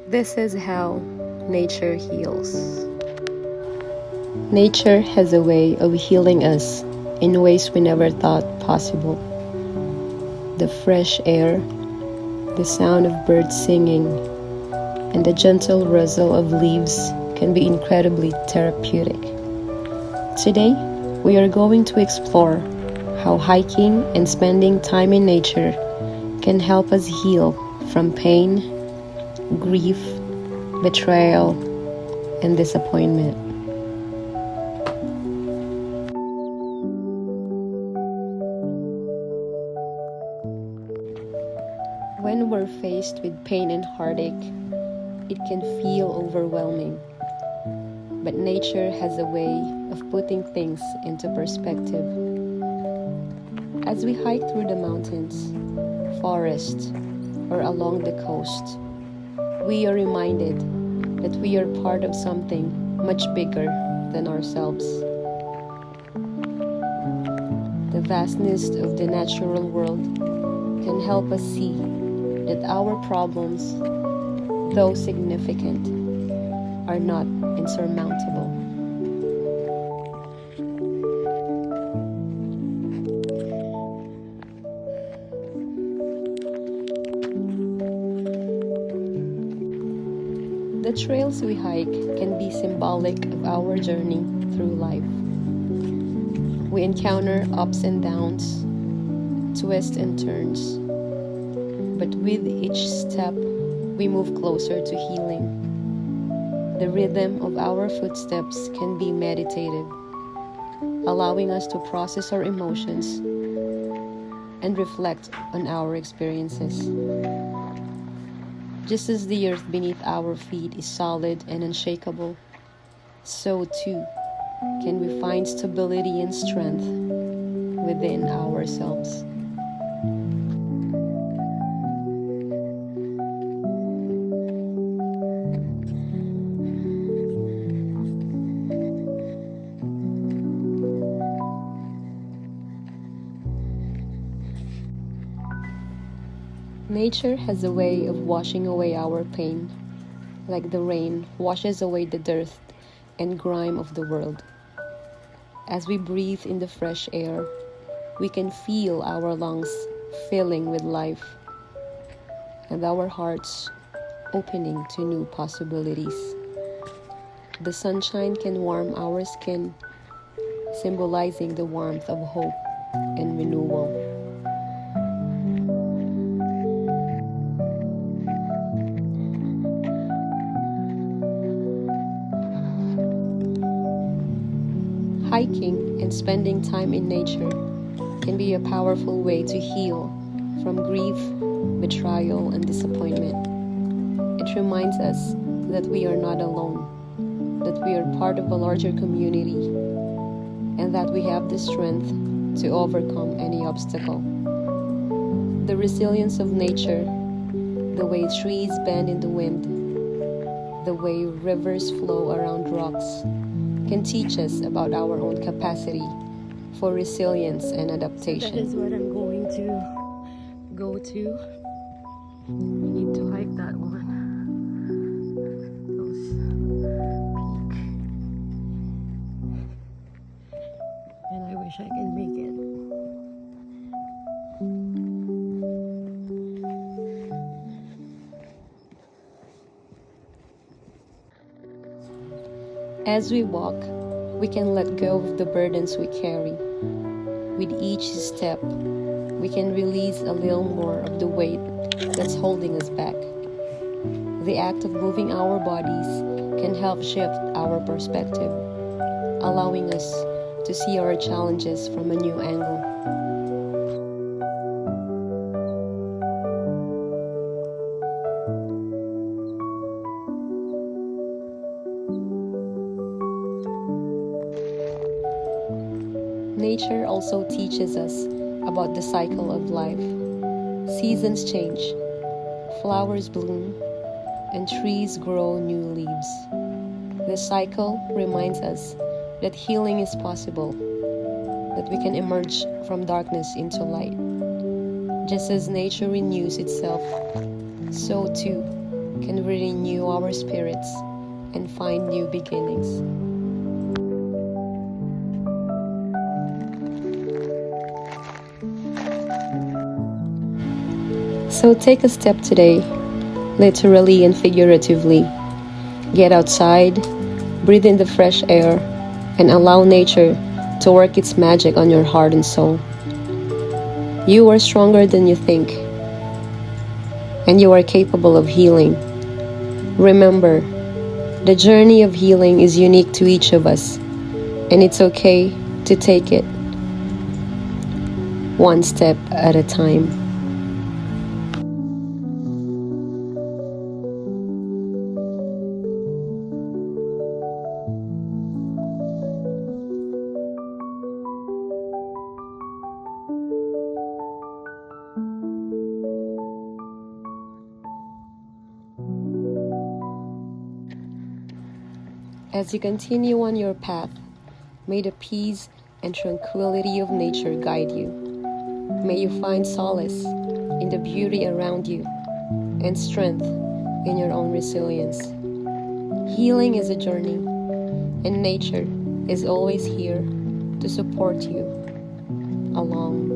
This is how nature heals. Nature has a way of healing us in ways we never thought possible. The fresh air, the sound of birds singing, and the gentle rustle of leaves can be incredibly therapeutic. Today, we are going to explore how hiking and spending time in nature can help us heal from pain, grief, betrayal, and disappointment. When we're faced with pain and heartache, it can feel overwhelming. But nature has a way of putting things into perspective. As we hike through the mountains, forests, or along the coast, we are reminded that we are part of something much bigger than ourselves. The vastness of the natural world can help us see that our problems, though significant, are not insurmountable. The trails we hike can be symbolic of our journey through life. We encounter ups and downs, twists and turns, but with each step, we move closer to healing. The rhythm of our footsteps can be meditative, allowing us to process our emotions and reflect on our experiences. Just as the earth beneath our feet is solid and unshakable, so too can we find stability and strength within ourselves. Nature has a way of washing away our pain, like the rain washes away the dirt and grime of the world. As we breathe in the fresh air, we can feel our lungs filling with life and our hearts opening to new possibilities. The sunshine can warm our skin, symbolizing the warmth of hope and renewal. Hiking and spending time in nature can be a powerful way to heal from grief, betrayal, and disappointment. It reminds us that we are not alone, that we are part of a larger community, and that we have the strength to overcome any obstacle. The resilience of nature, the way trees bend in the wind, the way rivers flow around rocks, can teach us about our own capacity for resilience and adaptation. That is what I'm going to go to. We need to hike that one. Those peak. And I wish I can make it. As we walk, we can let go of the burdens we carry. With each step, we can release a little more of the weight that's holding us back. The act of moving our bodies can help shift our perspective, allowing us to see our challenges from a new angle. Nature also teaches us about the cycle of life. Seasons change, flowers bloom, and trees grow new leaves. This cycle reminds us that healing is possible, that we can emerge from darkness into light. Just as nature renews itself, so too can we renew our spirits and find new beginnings. So take a step today, literally and figuratively. Get outside, breathe in the fresh air, and allow nature to work its magic on your heart and soul. You are stronger than you think, and you are capable of healing. Remember, the journey of healing is unique to each of us, and it's okay to take it one step at a time. As you continue on your path, may the peace and tranquility of nature guide you. May you find solace in the beauty around you and strength in your own resilience. Healing is a journey, and nature is always here to support you along